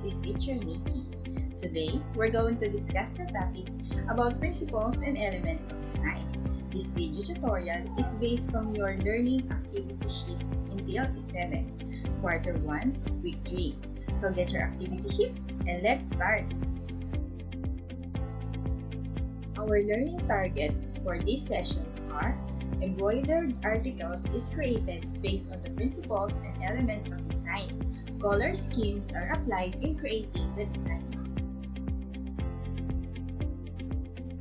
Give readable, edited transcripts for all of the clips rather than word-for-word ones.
is teacher Nikki. Today, we're going to discuss the topic about principles and elements of design. This video tutorial is based from your learning activity sheet in TLE 7, Quarter 1, Week 3. So get your activity sheets and let's start! Our learning targets for these sessions are: embroidered articles is created based on the principles and elements of design. Color schemes are applied in creating the design.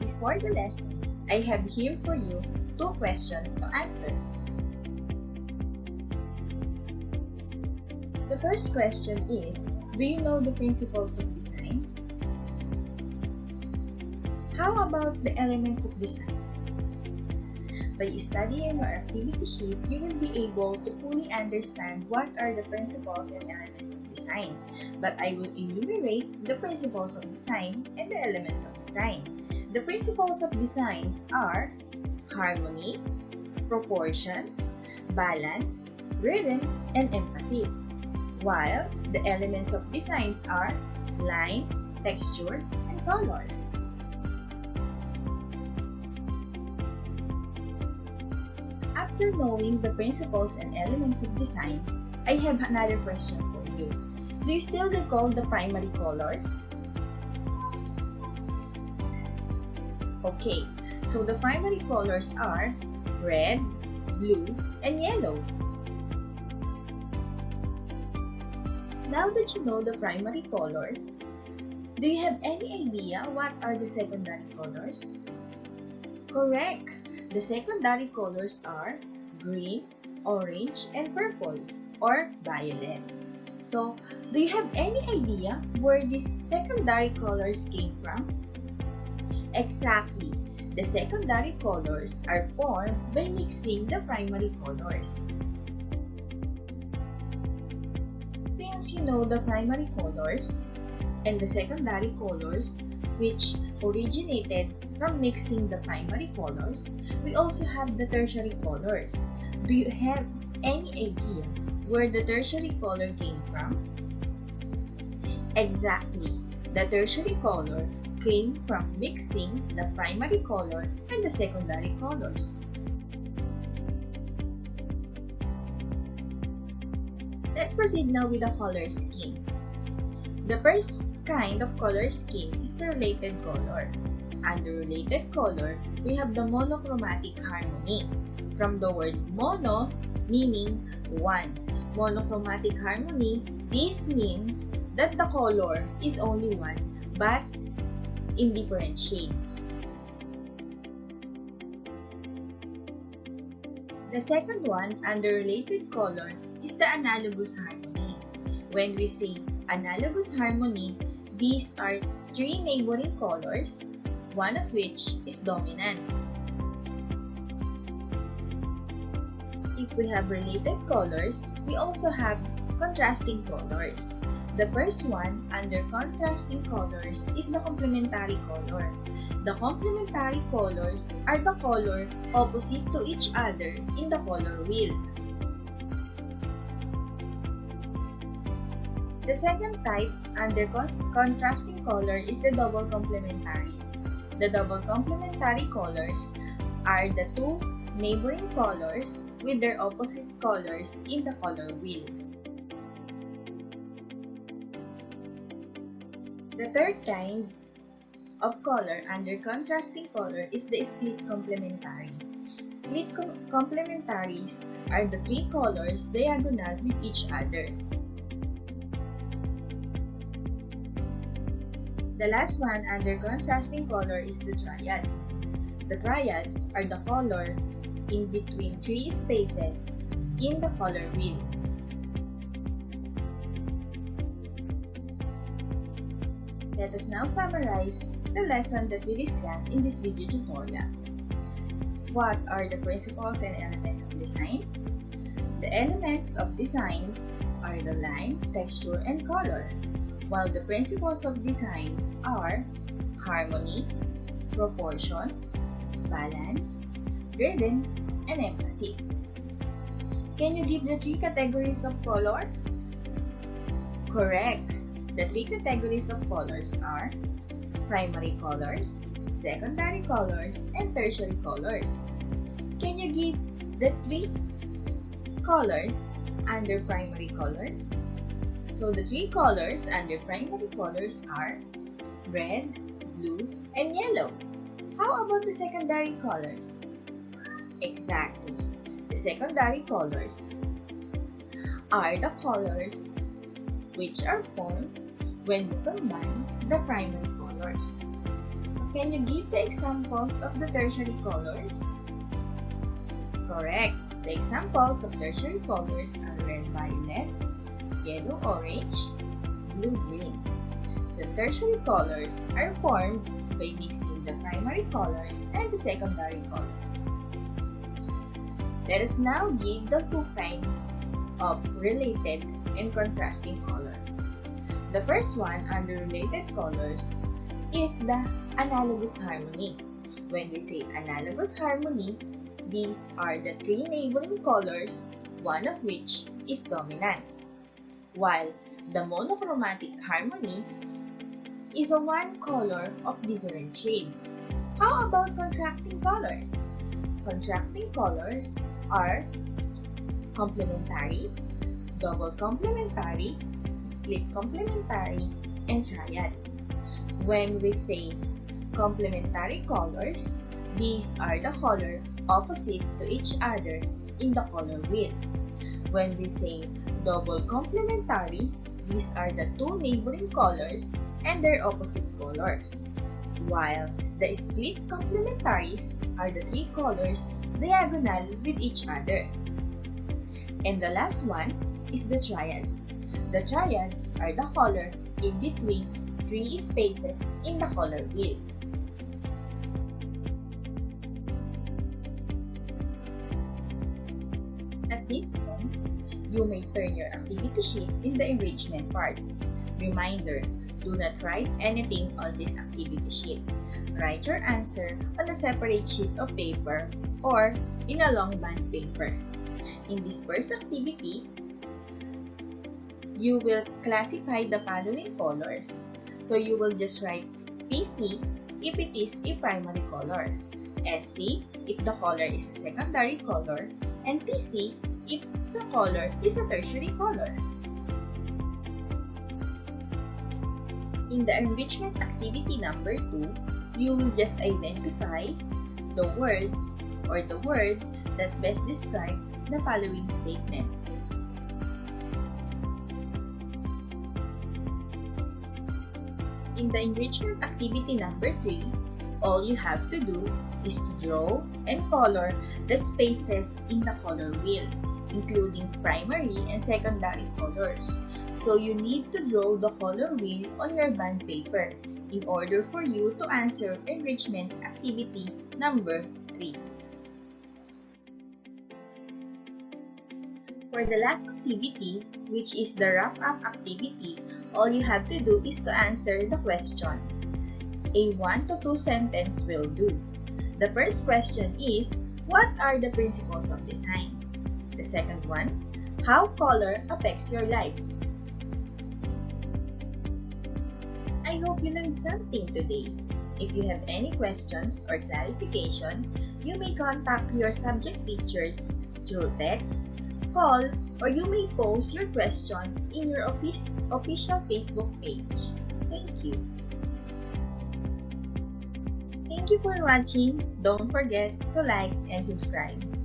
Before the lesson, I have here for you 2 questions to answer. The first question is, do you know the principles of design? How about the elements of design? By studying your activity sheet, you will be able to fully understand what are the principles and elements of design. But I will enumerate the principles of design and the elements of design. The principles of designs are harmony, proportion, balance, rhythm, and emphasis. While the elements of designs are line, texture, and color. After knowing the principles and elements of design, I have another question for you. Do you still recall the primary colors? Okay, so the primary colors are red, blue, and yellow. Now that you know the primary colors, do you have any idea what are the secondary colors? Correct! The secondary colors are green, orange, and purple, or violet. So, do you have any idea where these secondary colors came from? Exactly! The secondary colors are formed by mixing the primary colors. Since you know the primary colors and the secondary colors, which originated from mixing the primary colors, we also have the tertiary colors. Do you have any idea where the tertiary color came from? Exactly! The tertiary color came from mixing the primary color and the secondary colors. Let's proceed now with the color scheme. The first kind of color scheme is the related color. Under related color, we have the monochromatic harmony. From the word mono, meaning one. Monochromatic harmony, this means that the color is only one, but in different shades. The second one, under related color, is the analogous harmony. When we say analogous harmony, these are 3 neighboring colors, one of which is dominant. If we have related colors, we also have contrasting colors. The first one under contrasting colors is the complementary color. The complementary colors are the color opposite to each other in the color wheel. The second type under contrasting color is the double complementary. The double complementary colors are the 2 neighboring colors with their opposite colors in the color wheel. The third kind of color under contrasting color is the split complementary. Split complementaries are the 3 colors diagonal with each other. The last one under contrasting color is the triad. The triad are the color in between 3 spaces in the color wheel. Let us now summarize the lesson that we discussed in this video tutorial. What are the principles and elements of design? The elements of designs are the line, texture, and color, while the principles of designs are harmony, proportion, balance, rhythm, and emphasis. Can you give the 3 categories of color? Correct! The three categories of colors are primary colors, secondary colors, and tertiary colors. Can you give the three colors under primary colors? So the three colors under primary colors are red, blue, and yellow. How about the secondary colors? Exactly. The secondary colors are the colors which are formed when you combine the primary colors. So can you give the examples of the tertiary colors? Correct. The examples of tertiary colors are red violet, yellow orange, blue green. The tertiary colors are formed by mixing the primary colors and the secondary colors. Let us now give the two kinds of related and contrasting colors. The first one under related colors is the analogous harmony. When we say analogous harmony, these are the three neighboring colors, one of which is dominant, while the monochromatic harmony is a one color of different shades. How about contrasting colors? Contrasting colors are complementary, double complementary, split complementary, and triad. When we say complementary colors, these are the colors opposite to each other in the color wheel. When we say double complementary, these are the two neighboring colors and their opposite colors, while the split complementaries are the three colors diagonal with each other. And the last one is the triad. The triads are the color in between three spaces in the color wheel. At this point, you may turn your activity sheet in the enrichment part. Reminder, do not write anything on this activity sheet. Write your answer on a separate sheet of paper or in a long band paper. In this first activity, you will classify the following colors. So you will just write PC if it is a primary color, SC if the color is a secondary color, and TC if the color is a tertiary color. In the enrichment activity number 2, you will just identify the words or the word that best describe the following statement. In the enrichment activity number 3, all you have to do is to draw and color the spaces in the color wheel, including primary and secondary colors. So you need to draw the color wheel on your band paper in order for you to answer enrichment activity number 3. For the last activity, which is the wrap-up activity, all you have to do is to answer the question. A 1 to 2 sentence will do. The first question is, what are the principles of design? The second one, how color affects your life? I hope you learned something today. If you have any questions or clarification, you may contact your subject teachers through text, call, or you may post your question in your official Facebook page. Thank you. Thank you for watching. Don't forget to like and subscribe.